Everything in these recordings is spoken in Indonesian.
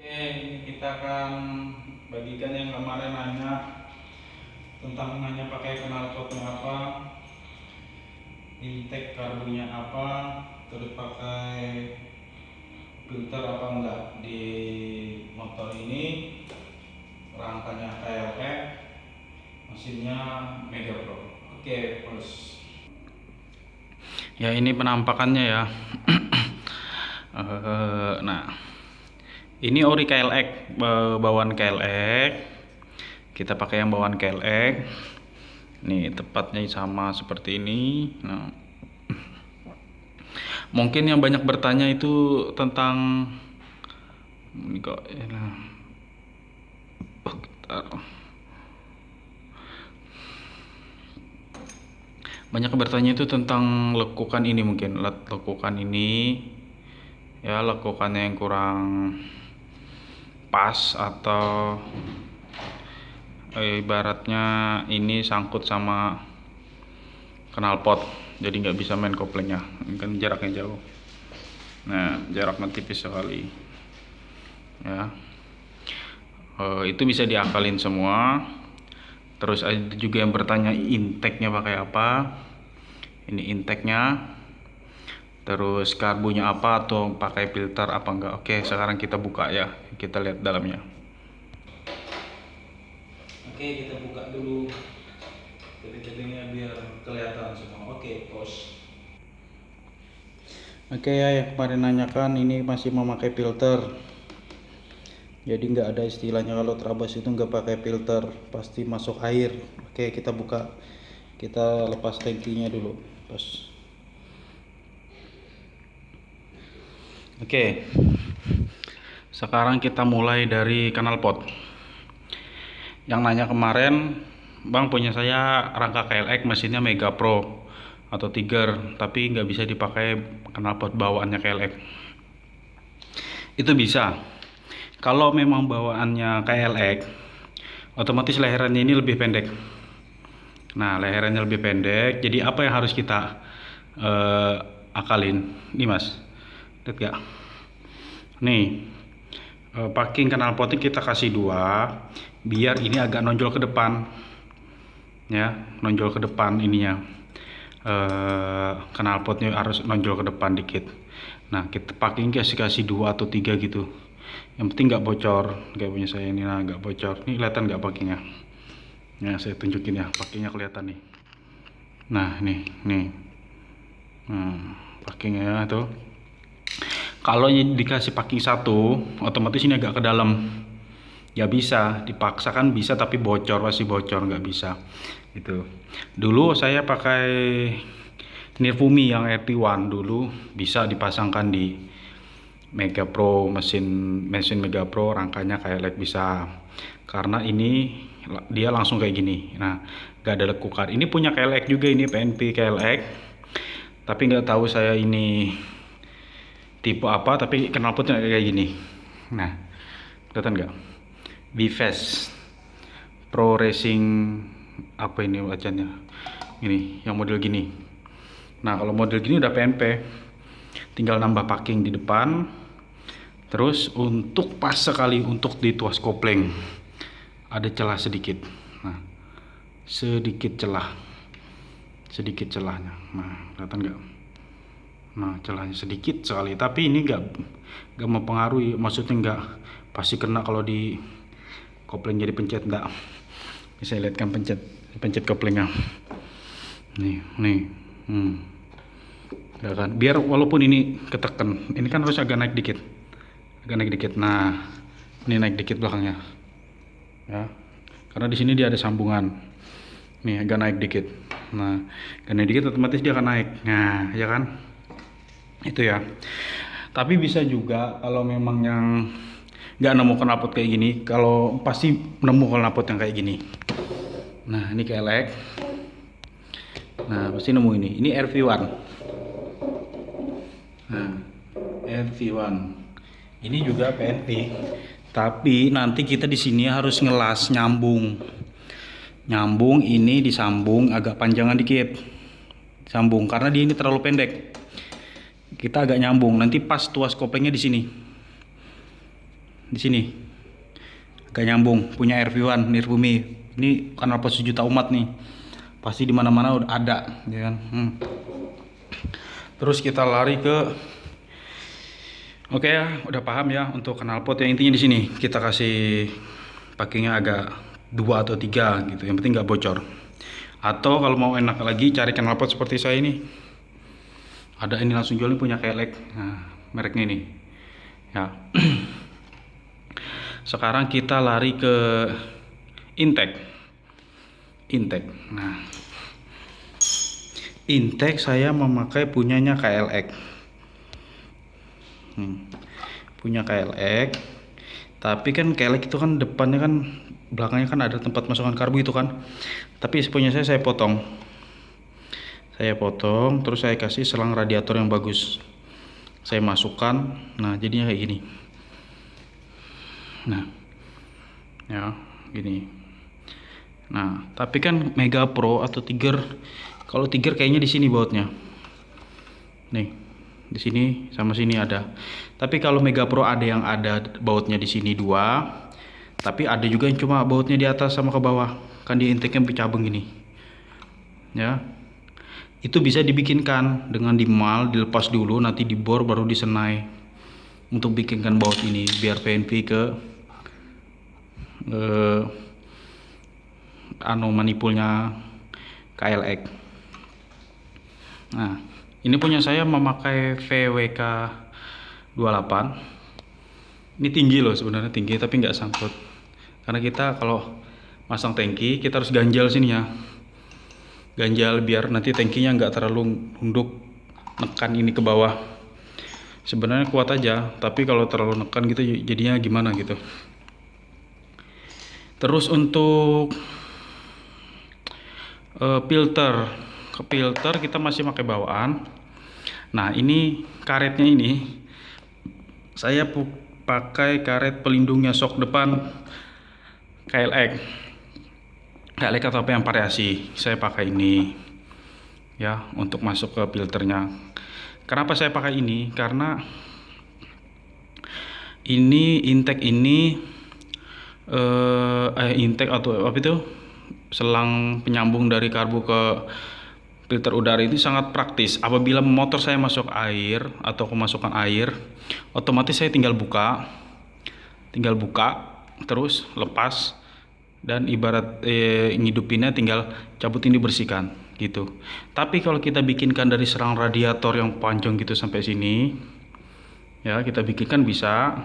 Oke, ini kita akan bagikan yang kemarin nanya tentang pakai knalpotnya apa, intake karbunya apa, terus pakai filter apa enggak di motor ini, rangkanya KLX, mesinnya Mega Pro. Oke, terus. Ya ini penampakannya ya. Nah, ini ori KLX, bawaan KLX. Kita pakai yang bawaan KLX. Nih tepatnya sama seperti ini. Nah, mungkin yang banyak bertanya itu tentang ini kok. Banyak bertanya itu tentang lekukan ini, mungkin lekukan ini ya, lekukannya yang kurang pas atau ibaratnya ini sangkut sama knalpot jadi nggak bisa main koplingnya, kan jaraknya jauh. Nah, jaraknya tipis sekali ya. Itu bisa diakalin semua. Terus ada juga yang bertanya intake-nya pakai apa. Ini intake-nya. Terus karbunya apa atau pakai filter apa enggak. Oke, sekarang kita buka ya. Kita lihat dalamnya. Oke, kita buka dulu kepiting-kepitingnya biar kelihatan semua. Oke, pause. Oke ya, yang kemarin nanyakan ini masih memakai filter. Jadi nggak ada istilahnya kalau Trabas itu nggak pakai filter, pasti masuk air. Oke, kita buka, kita lepas tangkinya dulu. Pas. Oke, sekarang kita mulai dari knalpot. Yang nanya kemarin, Bang, punya saya rangka KLX, mesinnya Mega Pro atau Tiger, tapi nggak bisa dipakai knalpot bawaannya KLX. Itu bisa. Kalau memang bawaannya KLX, otomatis leherannya ini lebih pendek. Nah, leherannya lebih pendek, jadi apa yang harus kita akalin? Nih Mas, lihat gak? Nih, packing knalpotnya kita kasih 2, biar ini agak nonjol ke depan. Ya, nonjol ke depan ininya. Knalpotnya harus nonjol ke depan dikit. Nah, kita packing kasih 2 atau 3 gitu. Yang penting nggak bocor, kayak punya saya ini. Nah, nggak bocor. Ini kelihatan nggak packingnya? Nah, saya tunjukin ya, packingnya kelihatan nih. Nah, nih. Packingnya tuh. Kalau dikasih packing 1, otomatis ini agak ke dalam. Ya bisa, dipaksakan bisa, tapi bocor, pasti bocor, nggak bisa. Gitu. Dulu saya pakai Nirfumi yang RT1 dulu, bisa dipasangkan di Mega Pro, mesin Mega Pro, rangkanya kayak bisa. Karena ini dia langsung kayak gini. Nah, gak ada lekukan. Ini punya KLX juga, ini PNP KLX. Tapi nggak tahu saya ini tipe apa, tapi knalpotnya kayak gini. Nah, kelihatan nggak? V-Fast Pro Racing apa ini bacanya? Ini yang model gini. Nah, kalau model gini udah PNP, tinggal nambah packing di depan. Terus untuk pas sekali untuk di tuas kopling ada celah sedikit. Nah, sedikit celahnya. Nah, kelihatan nggak? Nah, celahnya sedikit sekali, tapi ini nggak mempengaruhi, maksudnya nggak pasti kena kalau di kopling jadi pencet, nggak. Bisa lihat kan pencet koplingnya. Nih. Ya kan, biar walaupun ini ketekan, ini kan harus agak naik dikit. Nah, ini naik dikit belakangnya. Ya. Karena di sini dia ada sambungan. Nih, agak naik dikit. Nah, agak naik dikit otomatis dia akan naik. Nah, ya kan? Itu ya. Tapi bisa juga kalau memang yang nggak nemu knalpot kayak gini, kalau pasti nemu knalpot yang kayak gini. Nah, ini KLX. Nah, pasti nemu ini. Ini RV1. Nah, RV1. Ini juga PNP. Tapi nanti kita di sini harus ngelas nyambung. Nyambung ini disambung agak panjangan dikit. Sambung karena dia ini terlalu pendek. Kita agak nyambung. Nanti pas tuas koplingnya di sini. di sini agak nyambung, punya RV1 Nirvumi. Ini knalpot 1 juta umat nih, pasti di mana-mana udah ada, ya kan. Terus kita lari ke, oke ya, udah paham ya untuk knalpot. Yang intinya di sini kita kasih packingnya agak 2 atau 3 gitu, yang penting nggak bocor. Atau kalau mau enak lagi cari knalpot seperti saya ini, ada ini langsung jual, ini punya KLX, nah mereknya ini ya. Sekarang kita lari ke intake. Nah, intake saya memakai punyanya KLX. Punya KLX. Tapi kan KLX itu kan depannya kan, belakangnya kan ada tempat masukkan karbu itu kan. Tapi punya saya potong. Terus saya kasih selang radiator yang bagus. Saya masukkan. Nah, jadinya kayak gini. Nah, ya gini. Nah, tapi kan Mega Pro atau Tiger, kalau Tiger kayaknya di sini bautnya. Nih, di sini sama sini ada. Tapi kalau Mega Pro ada yang ada bautnya di sini 2, tapi ada juga yang cuma bautnya di atas sama ke bawah. Kan di intake-nya bercabang gini. Ya. Itu bisa dibikinkan dengan dimal, dilepas dulu, nanti dibor baru disenai. Untuk bikinkan baut ini biar VNV ke manipulnya KLX. Nah, ini punya saya memakai VWK 28. Ini tinggi loh, sebenarnya tinggi, tapi nggak sangkut. Karena kita kalau masang tangki kita harus ganjal sini ya, ganjal biar nanti tangkinya nggak terlalu nunduk nekan ini ke bawah. Sebenarnya kuat aja, tapi kalau terlalu nekan gitu jadinya gimana gitu. Terus untuk filter kita masih pakai bawaan. Nah, ini karetnya ini saya pakai karet pelindungnya sok depan KLX atau apa yang variasi. Saya pakai ini ya untuk masuk ke filternya. Kenapa saya pakai ini? Karena ini intake intake atau apa itu, selang penyambung dari karbu ke filter udara ini sangat praktis. Apabila motor saya masuk air atau kemasukan air, otomatis saya tinggal buka terus lepas, dan ibarat ngidupinnya tinggal cabut ini, bersihkan gitu. Tapi kalau kita bikinkan dari selang radiator yang panjang gitu sampai sini ya, kita bikinkan bisa,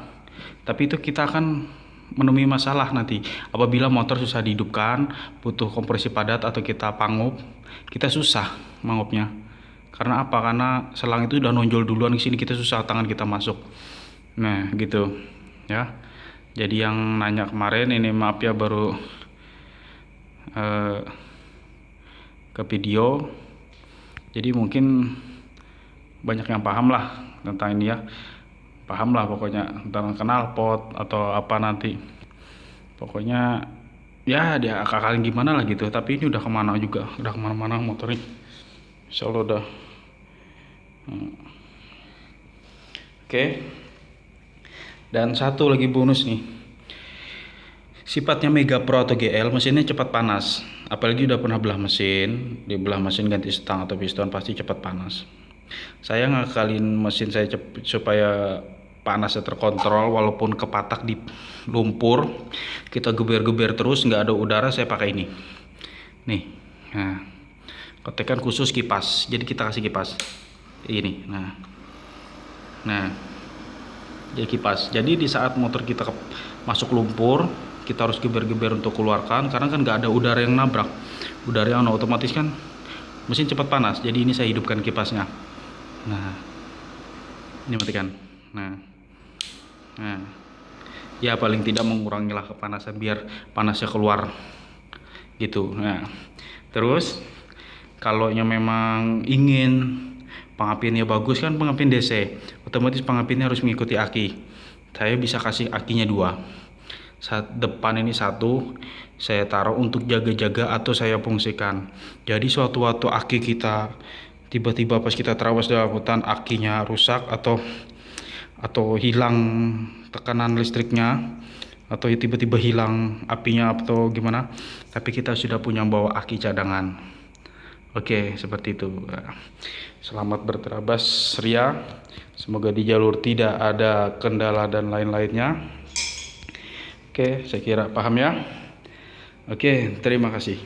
tapi itu kita akan menemui masalah nanti apabila motor susah dihidupkan, butuh kompresi padat atau kita pangup, kita susah mangupnya. Karena apa? Karena selang itu udah nonjol duluan di sini, kita susah tangan kita masuk. Nah, gitu ya. Jadi yang nanya kemarin ini, maaf ya, baru ke video. Jadi mungkin banyak yang paham lah tentang ini ya. Paham lah pokoknya tentang knalpot atau apa nanti. Pokoknya ya dia akalin gimana lah gitu. Tapi ini udah kemana juga, udah kemana-mana motor ini. Insya Allah udah. Oke. Dan satu lagi bonus nih. Sifatnya Mega Pro atau GL, mesinnya cepat panas. Apalagi udah pernah belah mesin, dibelah mesin ganti stang atau piston pasti cepat panas. Saya ngakalin mesin saya supaya panasnya terkontrol, walaupun kepatak di lumpur, kita geber-geber terus nggak ada udara, saya pakai ini nih. Nah, ketekan khusus kipas, jadi kita kasih kipas ini. Nah jadi kipas, jadi di saat motor kita masuk lumpur, kita harus geber-geber untuk keluarkan, karena kan nggak ada udara yang nabrak. Udara yang otomatis kan mesin cepat panas. Jadi ini saya hidupkan kipasnya. Nah, ini matikan. Nah, ya paling tidak mengurangi lah kepanasan biar panasnya keluar gitu. Nah, terus kalau yang memang ingin pengapiannya bagus, kan pengapian DC, otomatis pengapiannya harus mengikuti aki. Saya bisa kasih akinya 2. Depan ini 1 saya taruh untuk jaga-jaga atau saya fungsikan. Jadi suatu waktu aki kita tiba-tiba pas kita terawas dalam hutan akinya rusak atau atau hilang tekanan listriknya, atau tiba-tiba hilang apinya atau gimana, tapi kita sudah punya bawa aki cadangan. Oke, seperti itu. Selamat berterabas Ria, semoga di jalur tidak ada kendala dan lain-lainnya. Oke, saya kira paham ya. Oke, terima kasih.